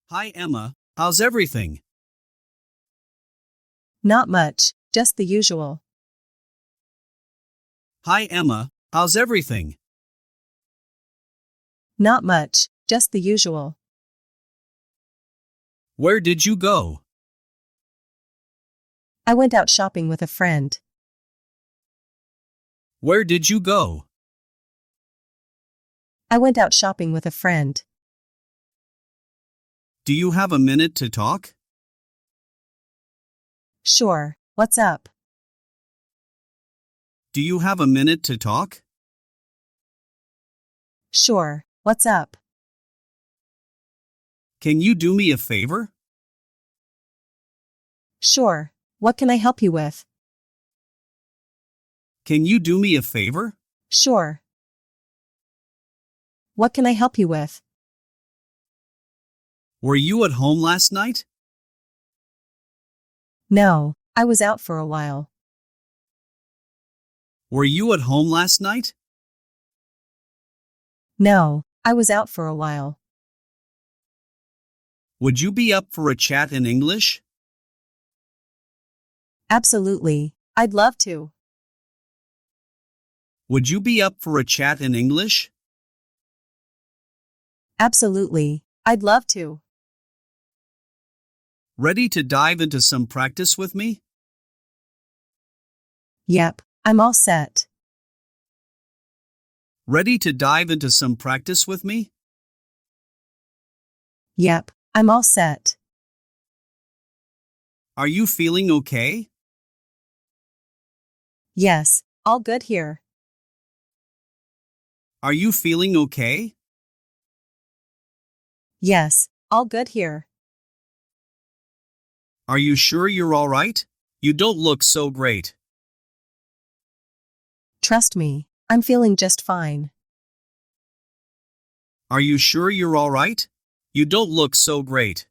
Hi Emma, how's everything? Not much, just the usual. Hi Emma, how's everything? Not much, just the usual. Where did you go? I went out shopping with a friend. Where did you go? I went out shopping with a friend. Do you have a minute to talk? Sure, what's up? Do you have a minute to talk? Sure, what's up? Can you do me a favor? Sure, what can I help you with? Can you do me a favor? Sure. What can I help you with? Were you at home last night? No, I was out for a while. Were you at home last night? No, I was out for a while. Would you be up for a chat in English? Absolutely, I'd love to. Would you be up for a chat in English? Absolutely, I'd love to. Ready to dive into some practice with me? Yep, I'm all set. Ready to dive into some practice with me? Yep, I'm all set. Are you feeling okay? Yes, all good here. Are you feeling okay? Yes, all good here. Are you sure you're all right? You don't look so great. Trust me, I'm feeling just fine. Are you sure you're all right? You don't look so great.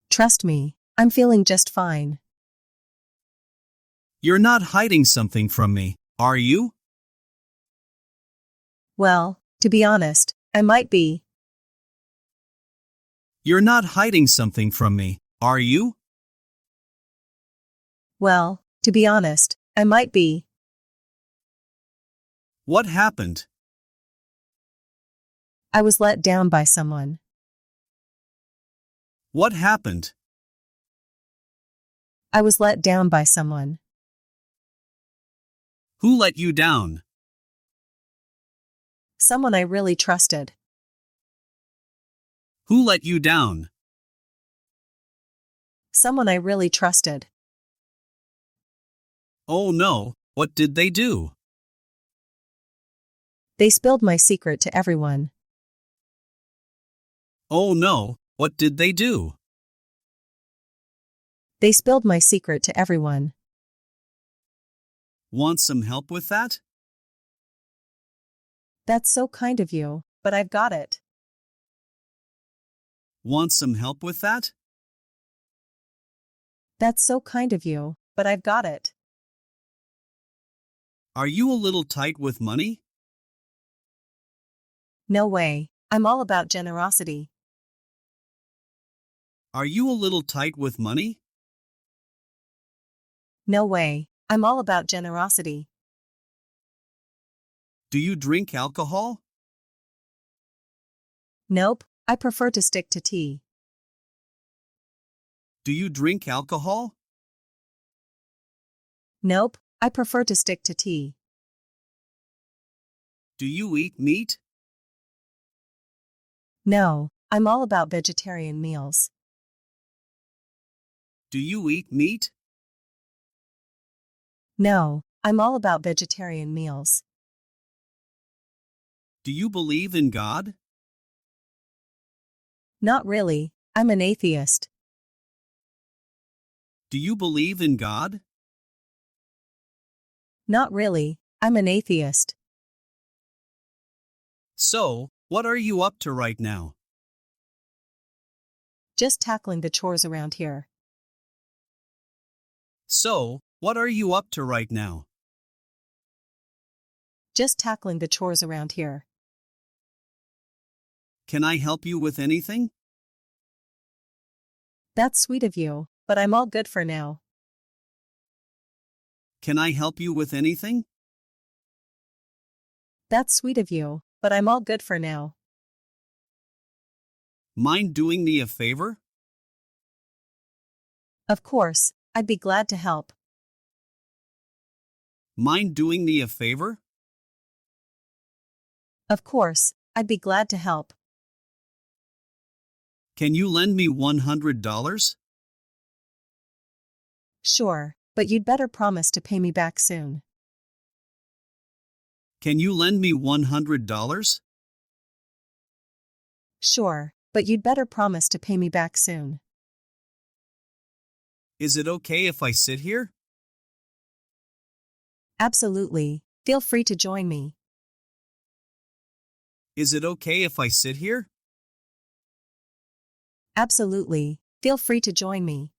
Trust me, I'm feeling just fine. You're not hiding something from me, are you? Well, to be honest, I might be. You're not hiding something from me, are you? Well, to be honest, I might be. What happened? I was let down by someone. What happened? I was let down by someone. Who let you down? Someone I really trusted. Who let you down? Someone I really trusted. Oh no, what did they do? They spilled my secret to everyone. Oh no, what did they do? They spilled my secret to everyone. Want some help with that? That's so kind of you, but I've got it. Want some help with that? That's so kind of you, but I've got it. Are you a little tight with money? No way, I'm all about generosity. Are you a little tight with money? No way, I'm all about generosity. Do you drink alcohol? Nope, I prefer to stick to tea. Do you drink alcohol? Nope, I prefer to stick to tea. Do you eat meat? No, I'm all about vegetarian meals. Do you eat meat? No, I'm all about vegetarian meals. Do you believe in God? Not really, I'm an atheist. Do you believe in God? Not really, I'm an atheist. So, what are you up to right now? Just tackling the chores around here. So, what are you up to right now? Just tackling the chores around here. Can I help you with anything? That's sweet of you, but I'm all good for now. Can I help you with anything? That's sweet of you, but I'm all good for now. Mind doing me a favor? Of course, I'd be glad to help. Mind doing me a favor? Of course, I'd be glad to help. Can you lend me $100? Sure, but you'd better promise to pay me back soon. Can you lend me $100? Sure, but you'd better promise to pay me back soon. Is it okay if I sit here? Absolutely, feel free to join me. Is it okay if I sit here? Absolutely, feel free to join me.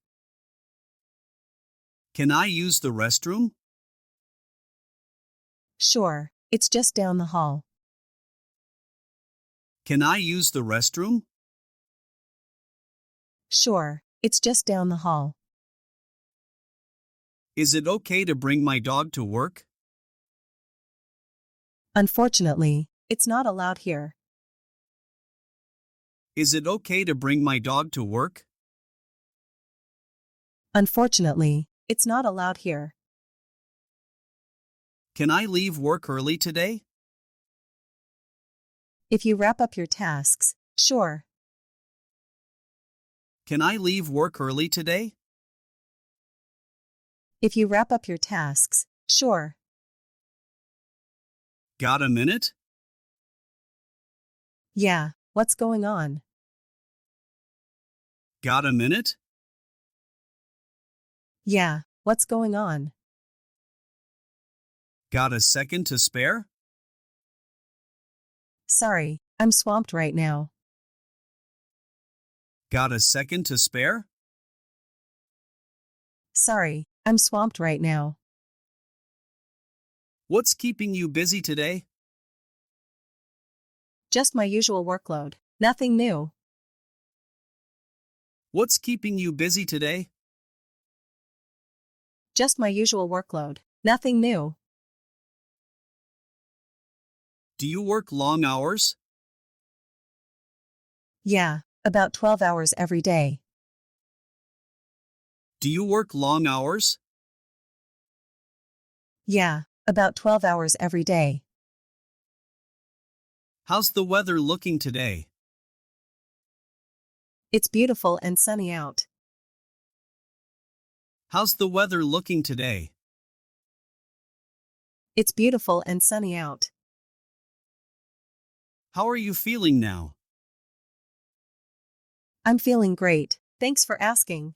Can I use the restroom? Sure, it's just down the hall. Can I use the restroom? Sure, it's just down the hall. Is it okay to bring my dog to work? Unfortunately, it's not allowed here. Is it okay to bring my dog to work? Unfortunately, it's not allowed here. Can I leave work early today? If you wrap up your tasks, sure. Can I leave work early today? If you wrap up your tasks, sure. Got a minute? Yeah, what's going on? Got a minute? Yeah, what's going on? Got a second to spare? Sorry, I'm swamped right now. Got a second to spare? Sorry, I'm swamped right now. What's keeping you busy today? Just my usual workload, nothing new. What's keeping you busy today? Just my usual workload, nothing new. Do you work long hours? Yeah, about 12 hours every day. Do you work long hours? Yeah, about 12 hours every day. How's the weather looking today? It's beautiful and sunny out. How's the weather looking today? It's beautiful and sunny out. How are you feeling now? I'm feeling great, thanks for asking.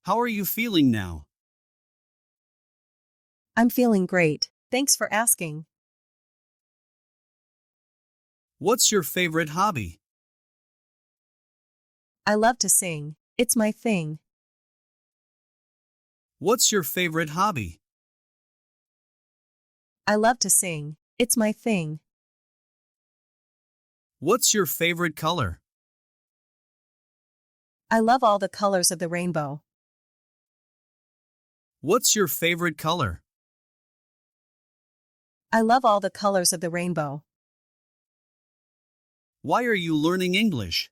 How are you feeling now? I'm feeling great, thanks for asking. What's your favorite hobby? I love to sing, it's my thing. What's your favorite hobby? I love to sing, it's my thing. What's your favorite color? I love all the colors of the rainbow. What's your favorite color? I love all the colors of the rainbow. Why are you learning English?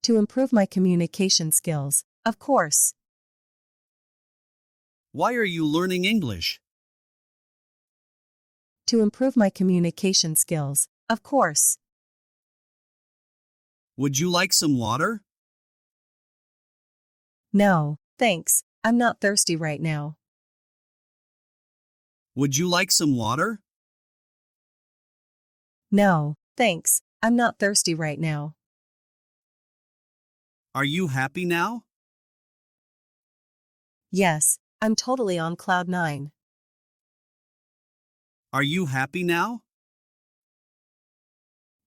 To improve my communication skills, of course. Why are you learning English? To improve my communication skills, of course. Would you like some water? No, thanks, I'm not thirsty right now. Would you like some water? No, thanks, I'm not thirsty right now. Are you happy now? Yes, I'm totally on cloud nine. Are you happy now?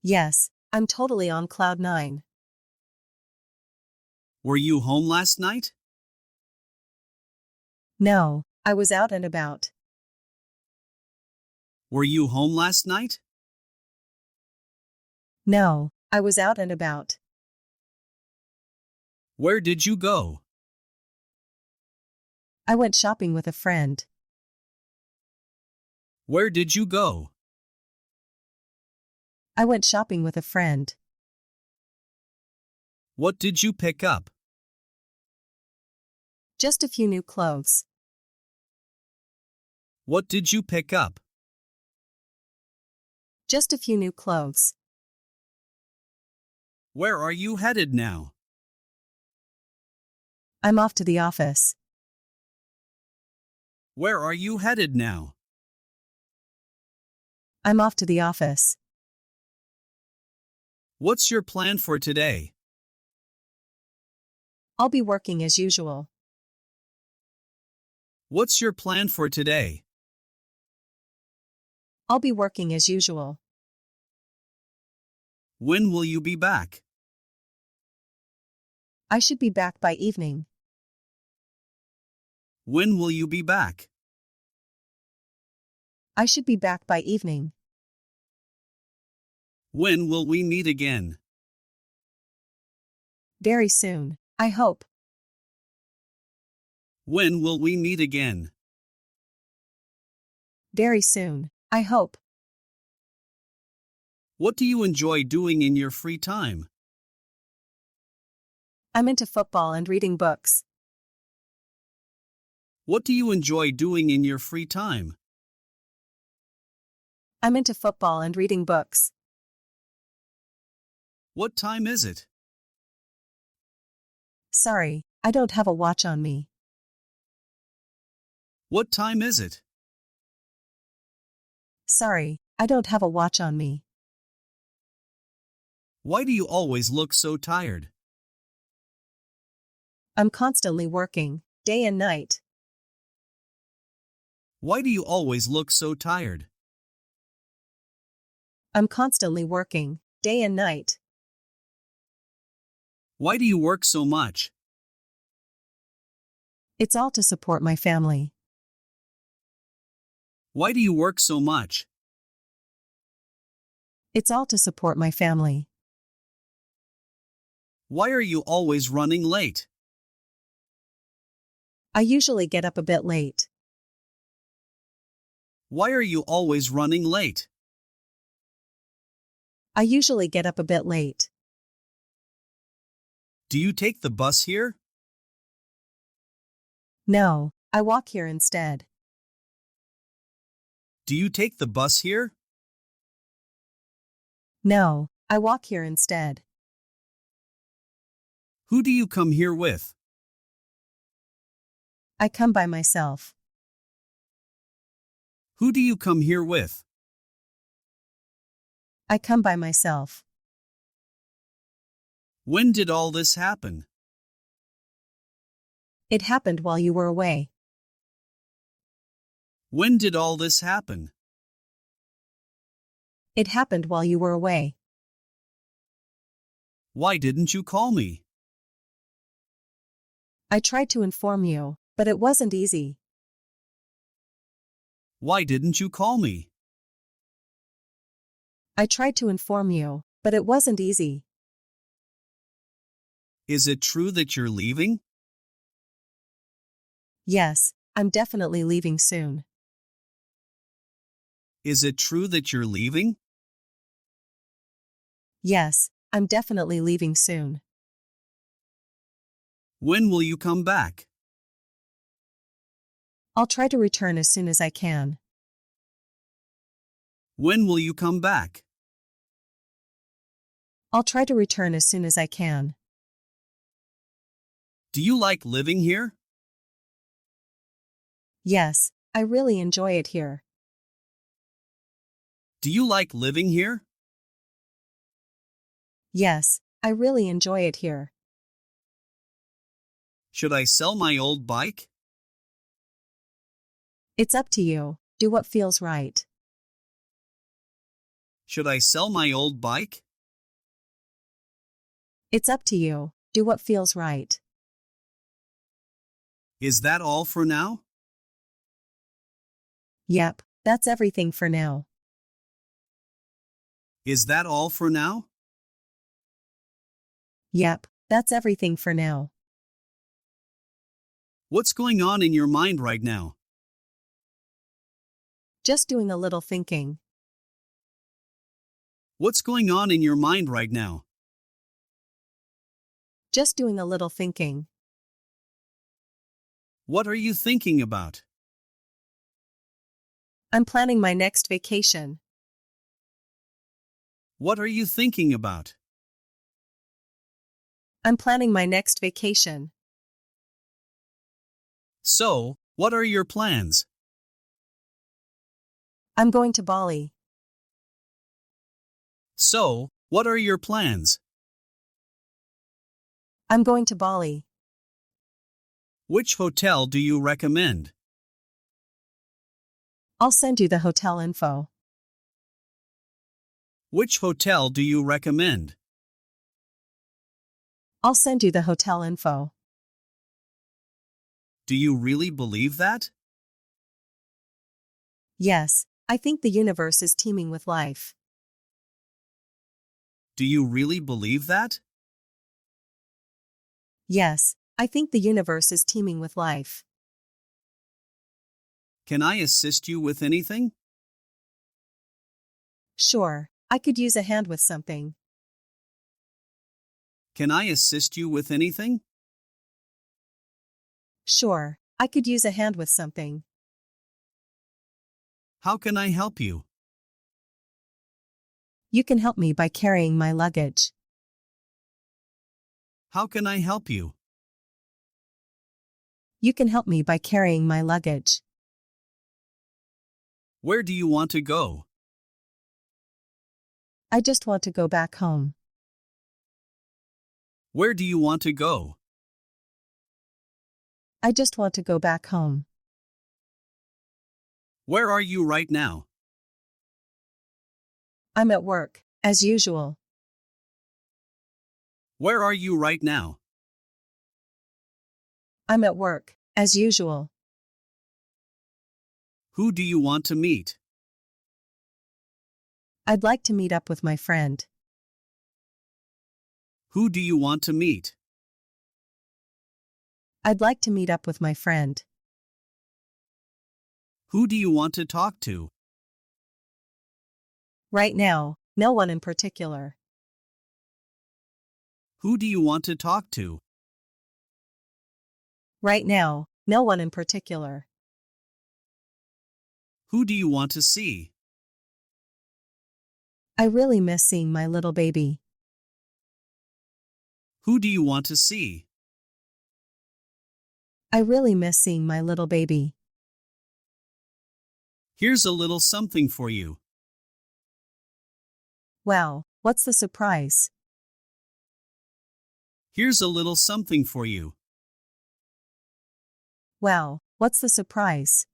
Yes, I'm totally on cloud nine. Were you home last night? No, I was out and about. Were you home last night? No, I was out and about. Where did you go? I went shopping with a friend. Where did you go? I went shopping with a friend. What did you pick up? Just a few new clothes. What did you pick up? Just a few new clothes. Where are you headed now? I'm off to the office. Where are you headed now? I'm off to the office. What's your plan for today? I'll be working as usual. What's your plan for today? I'll be working as usual. When will you be back? I should be back by evening. When will you be back? I should be back by evening. When will we meet again? Very soon, I hope. When will we meet again? Very soon, I hope. What do you enjoy doing in your free time? I'm into football and reading books. What do you enjoy doing in your free time? I'm into football and reading books. What time is it? Sorry, I don't have a watch on me. What time is it? Sorry, I don't have a watch on me. Why do you always look so tired? I'm constantly working, day and night. Why do you always look so tired? I'm constantly working, day and night. Why do you work so much? It's all to support my family. Why do you work so much? It's all to support my family. Why are you always running late? I usually get up a bit late. Why are you always running late? I usually get up a bit late. Do you take the bus here? No, I walk here instead. Do you take the bus here? No, I walk here instead. Who do you come here with? I come by myself. Who do you come here with? I come by myself. When did all this happen? It happened while you were away. When did all this happen? It happened while you were away. Why didn't you call me? I tried to inform you, but it wasn't easy. Why didn't you call me? I tried to inform you, but it wasn't easy. Is it true that you're leaving? Yes, I'm definitely leaving soon. Is it true that you're leaving? Yes, I'm definitely leaving soon. When will you come back? I'll try to return as soon as I can. When will you come back? I'll try to return as soon as I can. Do you like living here? Yes, I really enjoy it here. Do you like living here? Yes, I really enjoy it here. Should I sell my old bike? It's up to you. Do what feels right. Should I sell my old bike? It's up to you. Do what feels right. Is that all for now? Yep, that's everything for now. Is that all for now? Yep, that's everything for now. What's going on in your mind right now? Just doing a little thinking. What's going on in your mind right now? Just doing a little thinking. What are you thinking about? I'm planning my next vacation. What are you thinking about? I'm planning my next vacation. So, what are your plans? I'm going to Bali. So, what are your plans? I'm going to Bali. Which hotel do you recommend? I'll send you the hotel info. Which hotel do you recommend? I'll send you the hotel info. Do you really believe that? Yes, I think the universe is teeming with life. Do you really believe that? Yes, I think the universe is teeming with life. Can I assist you with anything? Sure, I could use a hand with something. Can I assist you with anything? Sure, I could use a hand with something. How can I help you? You can help me by carrying my luggage. How can I help you? You can help me by carrying my luggage. Where do you want to go? I just want to go back home. Where do you want to go? I just want to go back home. Where are you right now? I'm at work, as usual. Where are you right now? I'm at work, as usual. Who do you want to meet? I'd like to meet up with my friend. Who do you want to meet? I'd like to meet up with my friend. Who do you want to talk to? Right now, no one in particular. Who do you want to talk to? Right now, no one in particular. Who do you want to see? I really miss seeing my little baby. Who do you want to see? I really miss seeing my little baby. Here's a little something for you. Wow, what's the surprise? Here's a little something for you. Wow, what's the surprise?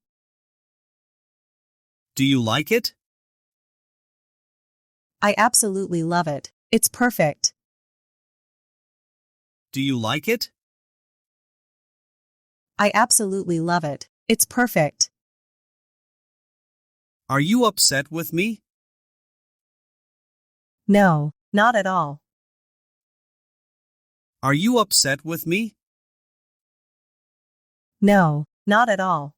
Do you like it? I absolutely love it. It's perfect. Do you like it? I absolutely love it. It's perfect. Are you upset with me? No, not at all. Are you upset with me? No, not at all.